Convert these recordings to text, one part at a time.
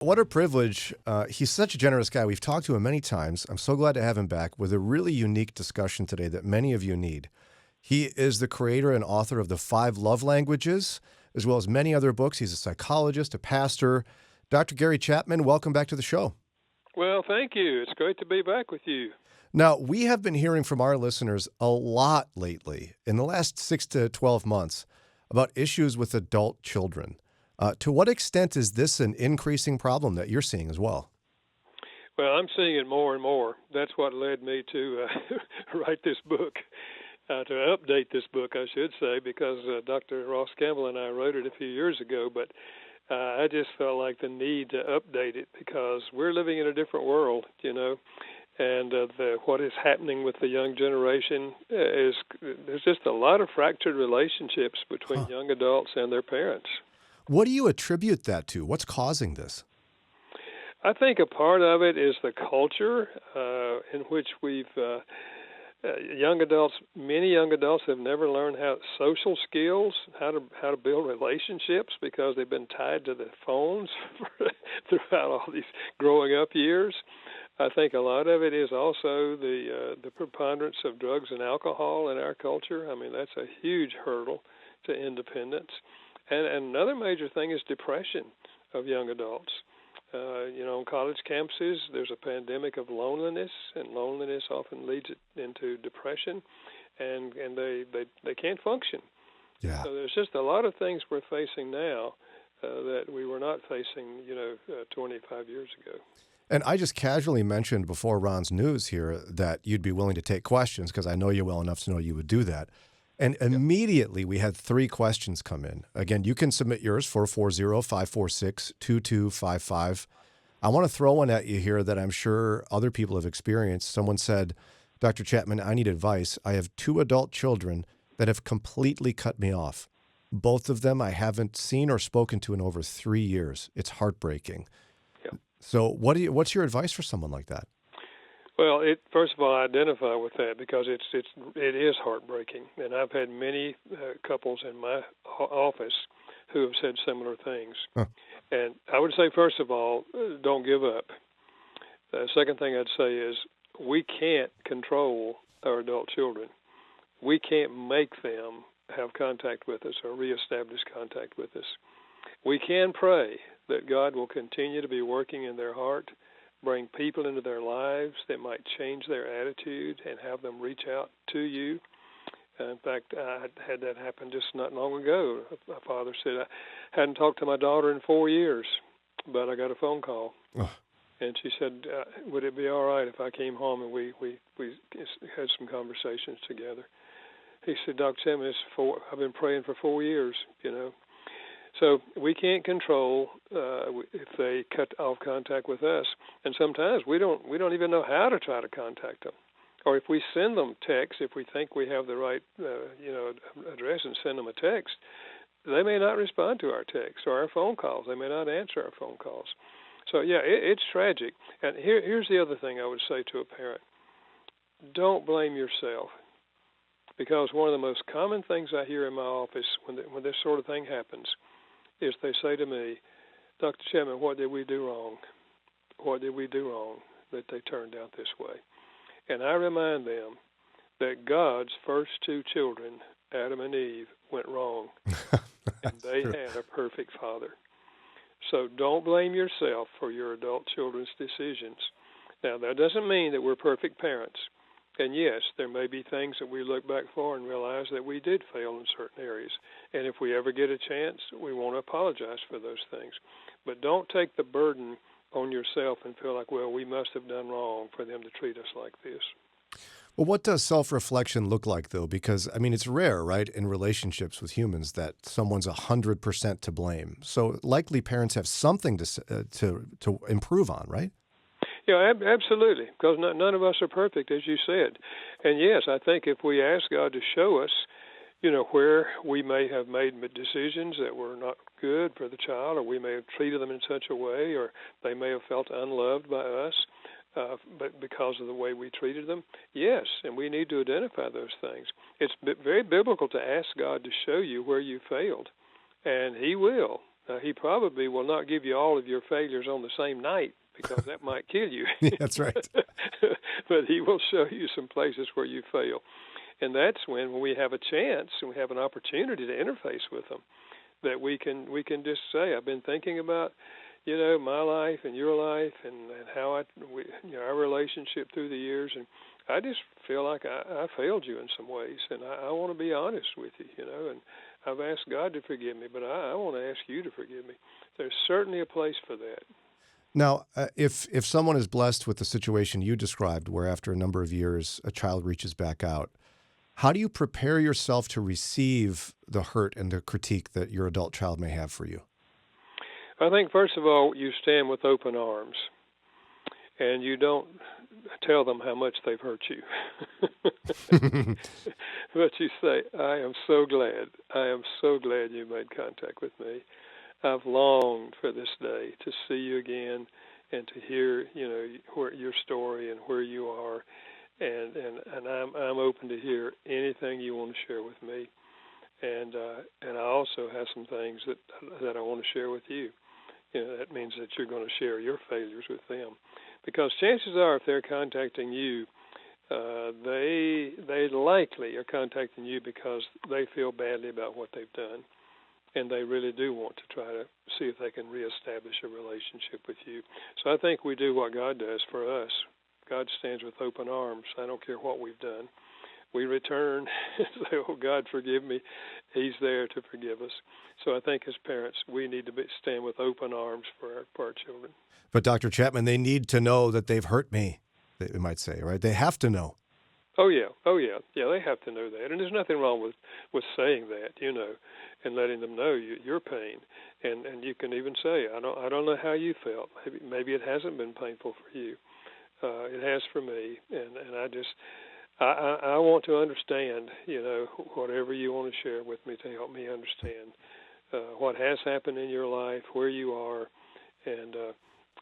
What a privilege. He's such a generous guy. We've talked to him many times. I'm so glad to have him back with a really unique discussion today that many of you need. He is the creator and author of The Five Love Languages, as well as many other books. He's a psychologist, a pastor. Dr. Gary Chapman, welcome back to the show. Well, thank you. It's great to be back with you. Now, we have been hearing from our listeners a lot lately, in the last 6 to 12 months, about issues with adult children. To what extent is this an increasing problem that you're seeing as well? Well, I'm seeing it more and more. That's what led me to write this book, to update this book, I should say, because Dr. Ross Campbell and I wrote it a few years ago, but I just felt like the need to update it because we're living in a different world, and what is happening with the young generation is there's just a lot of fractured relationships between young adults and their parents. What do you attribute that to? What's causing this? I think a part of it is the culture in which many young adults have never learned social skills, how to build relationships because they've been tied to the phones throughout all these growing up years. I think a lot of it is also the preponderance of drugs and alcohol in our culture. I mean, that's a huge hurdle to independence. And another major thing is depression of young adults. On college campuses, there's a pandemic of loneliness, and loneliness often leads into depression, and they can't function. Yeah. So there's just a lot of things we're facing now that we were not facing, 25 years ago. And I just casually mentioned before Ron's news here that you'd be willing to take questions because I know you well enough to know you would do that. And immediately we had 3 questions come in. Again, you can submit yours, 440-546-2255. I want to throw one at you here that I'm sure other people have experienced. Someone said, Dr. Chapman, I need advice. I have 2 adult children that have completely cut me off. Both of them I haven't seen or spoken to in over 3 years. It's heartbreaking. Yeah. So what's your advice for someone like that? Well, first of all, I identify with that because it is heartbreaking, and I've had many couples in my office who have said similar things. Huh. And I would say, first of all, don't give up. The second thing I'd say is we can't control our adult children. We can't make them have contact with us or reestablish contact with us. We can pray that God will continue to be working in their heart, bring people into their lives that might change their attitude and have them reach out to you. In fact, I had that happen just not long ago. My father said, I hadn't talked to my daughter in 4 years, but I got a phone call. And she said, would it be all right if I came home and we had some conversations together? He said, Dr. Chapman, I've been praying for 4 years, So we can't control if they cut off contact with us, and sometimes we don't even know how to try to contact them. Or if we send them text, if we think we have the right address and send them a text, they may not respond to our text or our phone calls. They may not answer our phone calls. So yeah, it's tragic. And here's the other thing I would say to a parent: don't blame yourself. Because one of the most common things I hear in my office when this sort of thing happens is they say to me, Dr. Chapman, what did we do wrong? What did we do wrong that they turned out this way? And I remind them that God's first 2 children, Adam and Eve, went wrong, and they had a perfect father. So don't blame yourself for your adult children's decisions. Now, that doesn't mean that we're perfect parents. And yes, there may be things that we look back for and realize that we did fail in certain areas. And if we ever get a chance, we want to apologize for those things. But don't take the burden on yourself and feel like, well, we must have done wrong for them to treat us like this. Well, what does self-reflection look like, though? Because, I mean, it's rare, right, in relationships with humans that someone's 100% to blame. So likely parents have something to improve on, right? Yeah, absolutely, because none of us are perfect, as you said. And yes, I think if we ask God to show us, where we may have made decisions that were not good for the child, or we may have treated them in such a way, or they may have felt unloved by us, but because of the way we treated them, yes, and we need to identify those things. It's very biblical to ask God to show you where you failed, and He will. He probably will not give you all of your failures on the same night because that might kill you. Yeah, that's right. But he will show you some places where you fail. And that's when we have a chance and we have an opportunity to interface with them, that we can just say, I've been thinking about, my life and your life and how our relationship through the years, and I just feel like I failed you in some ways, and I want to be honest with you, and I've asked God to forgive me, but I want to ask you to forgive me. There's certainly a place for that. Now, if someone is blessed with the situation you described, where after a number of years a child reaches back out, how do you prepare yourself to receive the hurt and the critique that your adult child may have for you? I think, first of all, you stand with open arms, and you don't tell them how much they've hurt you. But you say, I am so glad you made contact with me. I've longed for this day to see you again and to hear, your story and where you are. And I'm open to hear anything you want to share with me. And I also have some things that I want to share with you. That means that you're going to share your failures with them, because chances are, if they're contacting you, they likely are contacting you because they feel badly about what they've done, and they really do want to try to see if they can reestablish a relationship with you. So I think we do what God does for us. God stands with open arms. I don't care what we've done. We return and say, oh, God, forgive me. He's there to forgive us. So I think as parents, we need to stand with open arms for our children. But Dr. Chapman, they need to know that they've hurt me, they might say, right? They have to know. Oh, yeah. Yeah, they have to know that. And there's nothing wrong with saying that, and letting them know your pain. And you can even say, I don't know how you felt. Maybe it hasn't been painful for you. It has for me. And I want to understand, whatever you want to share with me to help me understand what has happened in your life, where you are, and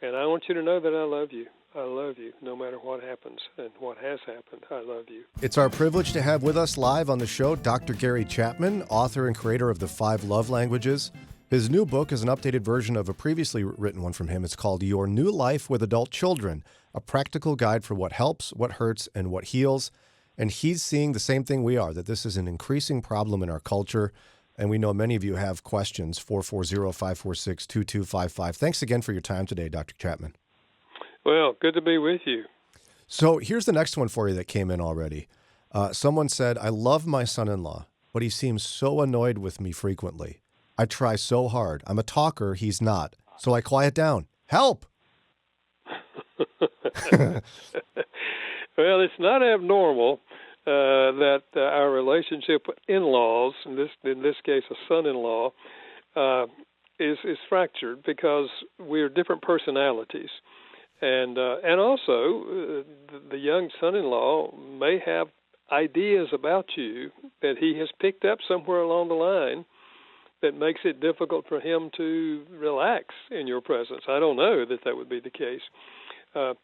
I want you to know that I love you. I love you no matter what happens and what has happened. I love you. It's our privilege to have with us live on the show Dr. Gary Chapman, author and creator of the 5 Love Languages. His new book is an updated version of a previously written one from him. It's called Your New Life with Adult Children, a practical guide for what helps, what hurts, and what heals. And he's seeing the same thing we are, that this is an increasing problem in our culture. And we know many of you have questions, 440-546-2255. Thanks again for your time today, Dr. Chapman. Well, good to be with you. So here's the next one for you that came in already. Someone said, I love my son-in-law, but he seems so annoyed with me frequently. I try so hard. I'm a talker, he's not. So I quiet down. Help! Well, it's not abnormal that our relationship with in-laws, in this case a son-in-law, is fractured because we're different personalities, and also the young son-in-law may have ideas about you that he has picked up somewhere along the line that makes it difficult for him to relax in your presence. I don't know that would be the case. But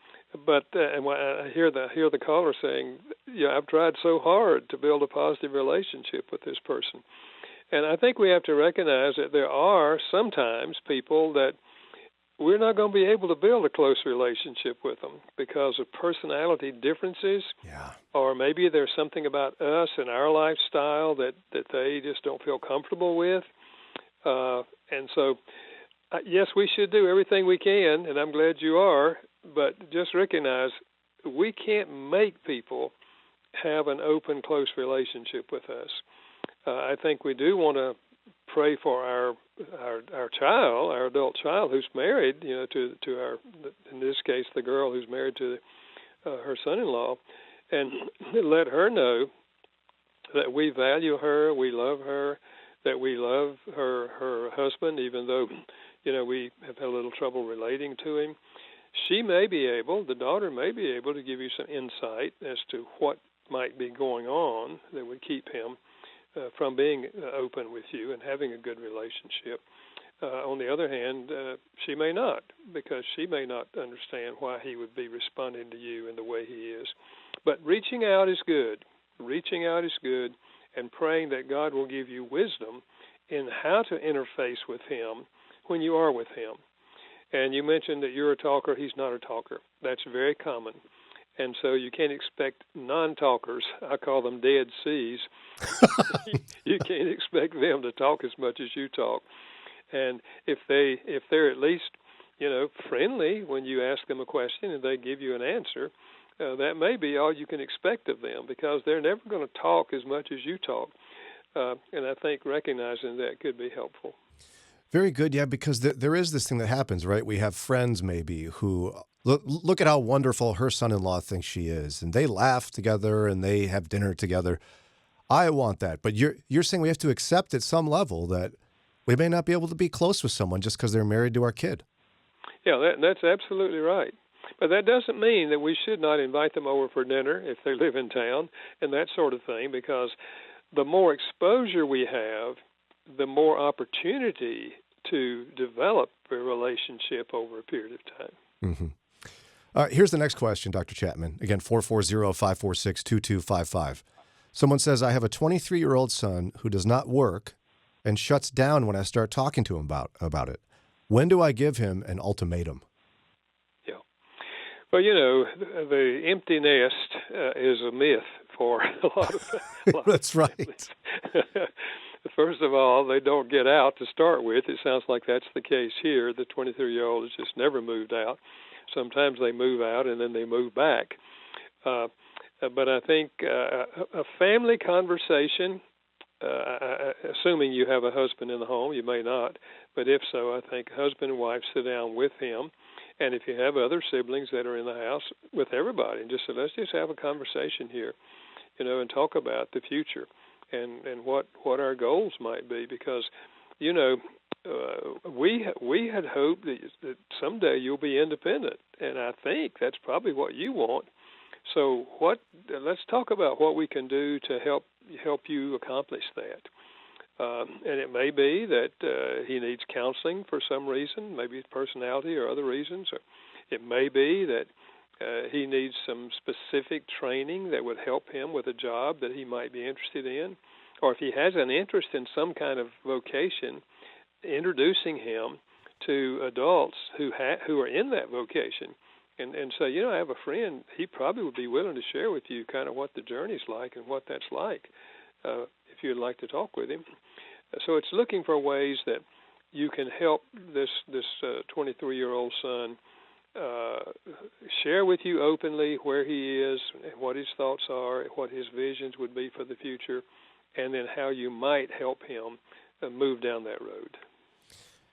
when I hear the caller saying, I've tried so hard to build a positive relationship with this person. And I think we have to recognize that there are sometimes people that we're not going to be able to build a close relationship with them because of personality differences. Yeah. Or maybe there's something about us and our lifestyle that they just don't feel comfortable with. And so, yes, we should do everything we can, and I'm glad you are, but just recognize we can't make people have an open, close relationship with us. I think we do want to pray for our child, our adult child who's married, to our, in this case, the girl who's married to her son-in-law, and let her know that we value her, we love her, that we love her husband, even though, we have had a little trouble relating to him. The daughter may be able to give you some insight as to what might be going on that would keep him from being open with you and having a good relationship. On the other hand, she may not, because she may not understand why he would be responding to you in the way he is. But reaching out is good. And praying that God will give you wisdom in how to interface with him when you are with him. And you mentioned that you're a talker, he's not a talker. That's very common. And so you can't expect non-talkers, I call them dead C's, you can't expect them to talk as much as you talk. And if they're at least, friendly when you ask them a question and they give you an answer, that may be all you can expect of them, because they're never going to talk as much as you talk. And I think recognizing that could be helpful. Very good, yeah, because there is this thing that happens, right? We have friends maybe who look at how wonderful her son-in-law thinks she is, and they laugh together and they have dinner together. I want that, but you're saying we have to accept at some level that we may not be able to be close with someone just because they're married to our kid. Yeah, that's absolutely right. But that doesn't mean that we should not invite them over for dinner if they live in town and that sort of thing, because the more exposure we have, the more opportunity to develop a relationship over a period of time. Mm-hmm. Here's the next question, Dr. Chapman. Again, 440-546-2255. Someone says, I have a 23-year-old son who does not work and shuts down when I start talking to him about it. When do I give him an ultimatum? Yeah. Well, the empty nest is a myth for a lot of That's right. First of all, they don't get out to start with. It sounds like that's the case here. The 23-year-old has just never moved out. Sometimes they move out and then they move back. But I think a family conversation, assuming you have a husband in the home, you may not, but if so, I think husband and wife sit down with him. And if you have other siblings that are in the house, with everybody, and just say, let's just have a conversation here, and talk about the future and what our goals might be, because we had hoped that someday you'll be independent, and I think that's probably what you want. So let's talk about what we can do to help you accomplish that. And it may be that he needs counseling for some reason, maybe his personality or other reasons, or it may be that he needs some specific training that would help him with a job that he might be interested in. Or if he has an interest in some kind of vocation, introducing him to adults who are in that vocation, and say, I have a friend, he probably would be willing to share with you kind of what the journey's like and what that's like, if you'd like to talk with him. So it's looking for ways that you can help this 23-year-old son share with you openly where he is, what his thoughts are, what his visions would be for the future, and then how you might help him move down that road.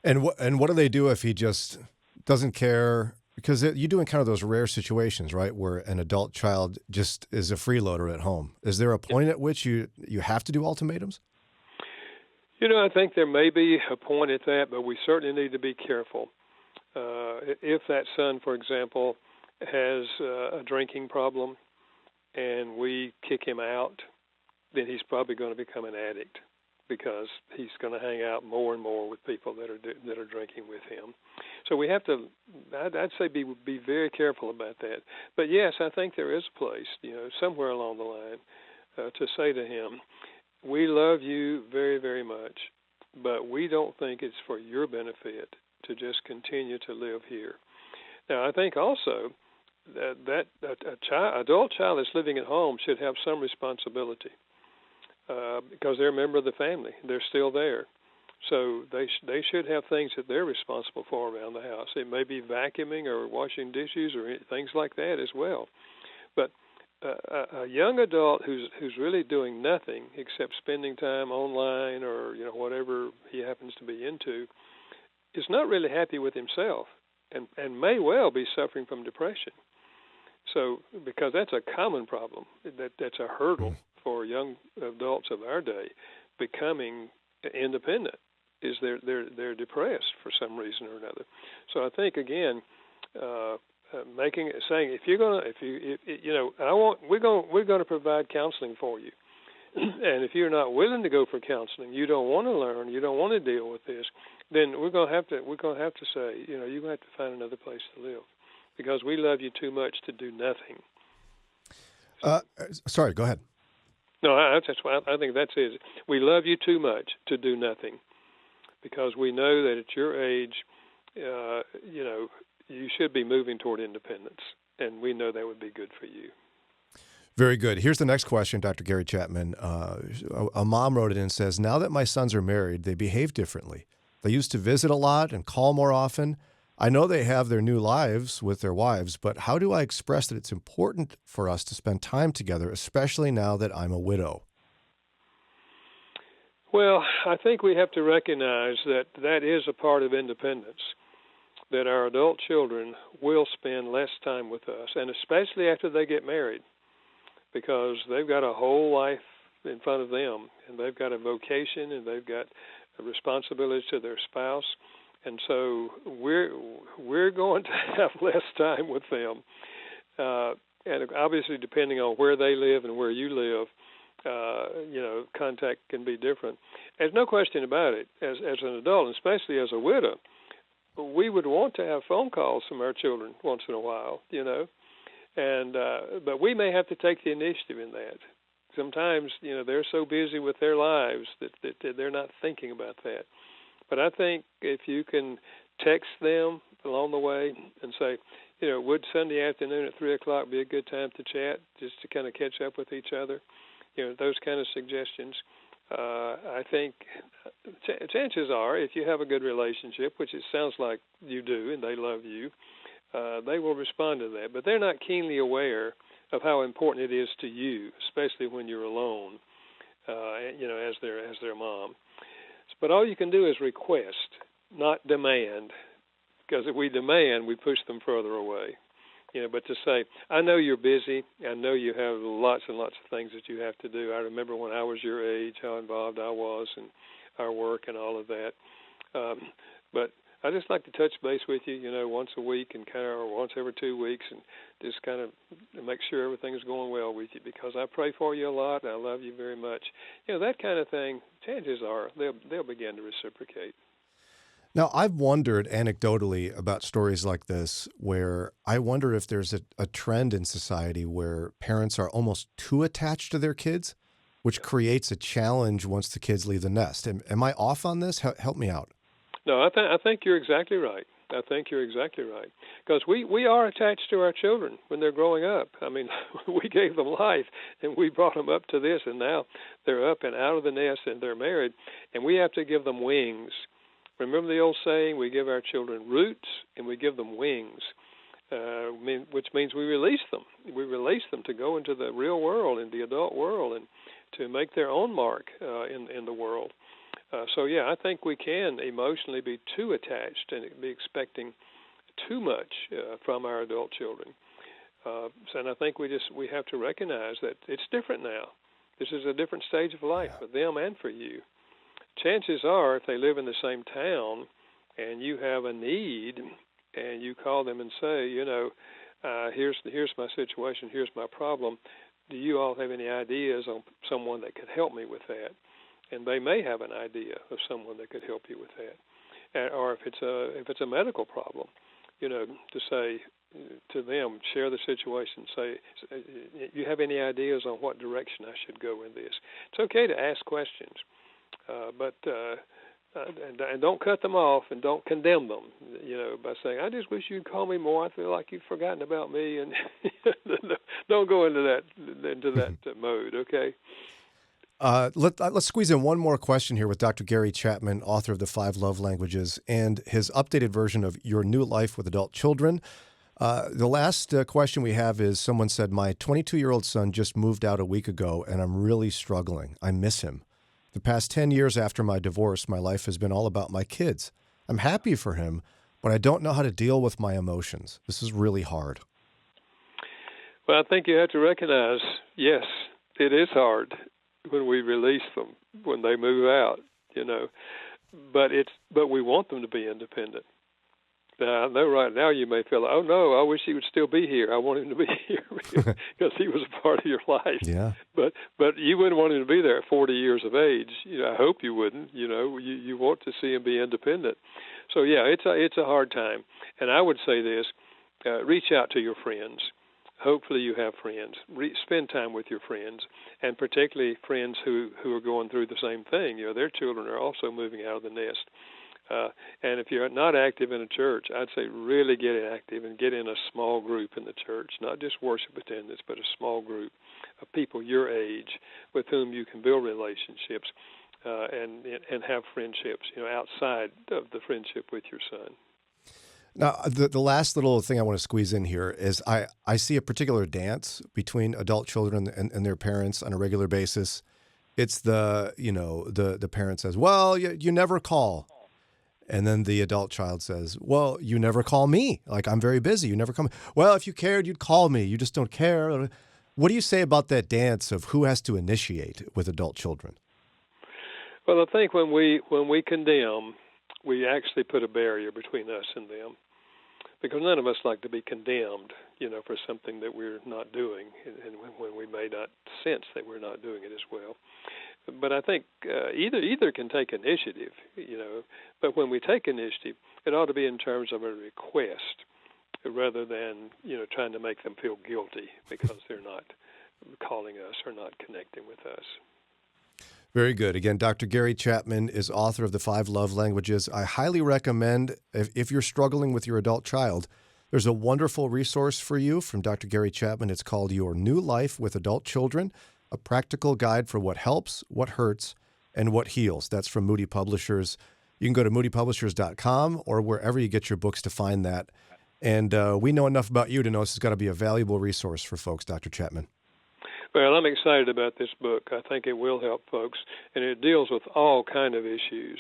And what do they do if he just doesn't care? Because you do encounter those rare situations, right, where an adult child just is a freeloader at home. Is there a point at which you have to do ultimatums? I think there may be a point at that, but we certainly need to be careful. If that son, for example, has a drinking problem and we kick him out, then he's probably going to become an addict, because he's going to hang out more and more with people that are drinking with him. So we have to, I'd say, be very careful about that. But yes, I think there is a place, somewhere along the line, to say to him, we love you very, very much, but we don't think it's for your benefit to just continue to live here. Now, I think also that adult child that's living at home should have some responsibility, because they're a member of the family. They're still there. So they should have things that they're responsible for around the house. It may be vacuuming or washing dishes or things like that as well. But a young adult who's really doing nothing except spending time online or whatever he happens to be into is not really happy with himself and may well be suffering from depression. So because that's a common problem, that's a hurdle for young adults of our day becoming independent, is they're depressed for some reason or another. So I think again, saying we're gonna provide counseling for you, and if you're not willing to go for counseling, you don't want to learn, you don't want to deal with this, then we're gonna have to say, you're gonna have to find another place to live, because we love you too much to do nothing. Sorry, go ahead. No, that's why I think that's it. We love you too much to do nothing. because we know that at your age, you should be moving toward independence, and we know that would be good for you. Very good. Here's the next question, Dr. Gary Chapman. A mom wrote it in and says, now that my sons are married, they behave differently. They used to visit a lot and call more often. I know they have their new lives with their wives, but how do I express that it's important for us to spend time together, especially now that I'm a widow? Well, I think we have to recognize that that is a part of independence, that our adult children will spend less time with us, and especially after they get married, because they've got a whole life in front of them, and they've got a vocation, and they've got a responsibility to their spouse, and so we're going to have less time with them. And obviously, depending on where they live and where you live, contact can be different. There's no question about it. As an adult, and especially as a widow, we would want to have phone calls from our children once in a while, and but we may have to take the initiative in that. Sometimes, they're so busy with their lives that they're not thinking about that. But I think if you can text them along the way and say, would Sunday afternoon at 3 o'clock be a good time to chat, just to kind of catch up with each other? Those kind of suggestions. I think chances are, if you have a good relationship, which it sounds like you do, and they love you, they will respond to that. But they're not keenly aware of how important it is to you, especially when you're alone, as their mom. But all you can do is request, not demand, because if we demand, we push them further away. But to say, I know you're busy. I know you have lots and lots of things that you have to do. I remember when I was your age, how involved I was in our work and all of that. But I just like to touch base with you, once a week and or once every 2 weeks, and just kind of make sure everything's going well with you, because I pray for you a lot and I love you very much. That kind of thing. Chances are they'll begin to reciprocate. Now, I've wondered anecdotally about stories like this, where I wonder if there's a trend in society where parents are almost too attached to their kids, which creates a challenge once the kids leave the nest. Am I off on this? Help me out. No, I think you're exactly right. I think you're exactly right. Because we are attached to our children when they're growing up. I mean, we gave them life, and we brought them up to this, and now they're up and out of the nest, and they're married, and we have to give them wings. Remember the old saying, we give our children roots and we give them wings, which means we release them. We release them to go into the real world, in the adult world, and to make their own mark in the world. I think we can emotionally be too attached and be expecting too much from our adult children. And I think we have to recognize that it's different now. This is a different stage of life for them and for you. Chances are, if they live in the same town and you have a need and you call them and say, here's my situation, here's my problem, do you all have any ideas on someone that could help me with that? And they may have an idea of someone that could help you with that. Or if it's a medical problem, to say to them, share the situation, say, you have any ideas on what direction I should go in this? It's okay to ask questions. But don't cut them off and don't condemn them, by saying, I just wish you'd call me more. I feel like you've forgotten about me. And don't go into that mode, okay? Let's squeeze in one more question here with Dr. Gary Chapman, author of The 5 Love Languages, and his updated version of Your New Life with Adult Children. The last question we have is, someone said, my 22-year-old son just moved out a week ago, and I'm really struggling. I miss him. The past 10 years after my divorce, my life has been all about my kids. I'm happy for him, but I don't know how to deal with my emotions. This is really hard. Well, I think you have to recognize, yes, it is hard when we release them, when they move out, but we want them to be independent. Now, I know right now you may feel, oh, no, I wish he would still be here. I want him to be here because he was a part of your life. Yeah. But you wouldn't want him to be there at 40 years of age. I hope you wouldn't. You want to see him be independent. So, yeah, it's a hard time. And I would say this, reach out to your friends. Hopefully you have friends. Spend time with your friends, and particularly friends who are going through the same thing. Their children are also moving out of the nest. And if you're not active in a church, I'd say really get active and get in a small group in the church, not just worship attendants, but a small group of people your age with whom you can build relationships and have friendships, outside of the friendship with your son. Now, the last little thing I want to squeeze in here is I see a particular dance between adult children and their parents on a regular basis. It's the parent says, well, you never call. And then the adult child says, well, you never call me. Like, I'm very busy. You never call me. Well, if you cared, you'd call me. You just don't care. What do you say about that dance of who has to initiate with adult children? Well, I think when we condemn, we actually put a barrier between us and them, because none of us like to be condemned, for something that we're not doing, and when we may not sense that we're not doing it as well. But I think either can take initiative, but when we take initiative, it ought to be in terms of a request rather than, trying to make them feel guilty because they're not calling us or not connecting with us. Very good. Again, Dr. Gary Chapman is author of The 5 Love Languages. I highly recommend, if you're struggling with your adult child, there's a wonderful resource for you from Dr. Gary Chapman. It's called Your New Life with Adult Children, a practical guide for what helps, what hurts, and what heals. That's from Moody Publishers. You can go to moodypublishers.com or wherever you get your books to find that. And we know enough about you to know this has got to be a valuable resource for folks, Dr. Chapman. Well, I'm excited about this book. I think it will help folks, and it deals with all kind of issues,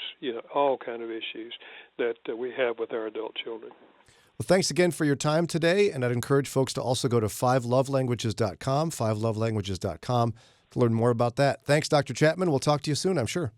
all kind of issues that we have with our adult children. Well, thanks again for your time today, and I'd encourage folks to also go to 5lovelanguages.com, 5lovelanguages.com, to learn more about that. Thanks, Dr. Chapman. We'll talk to you soon, I'm sure.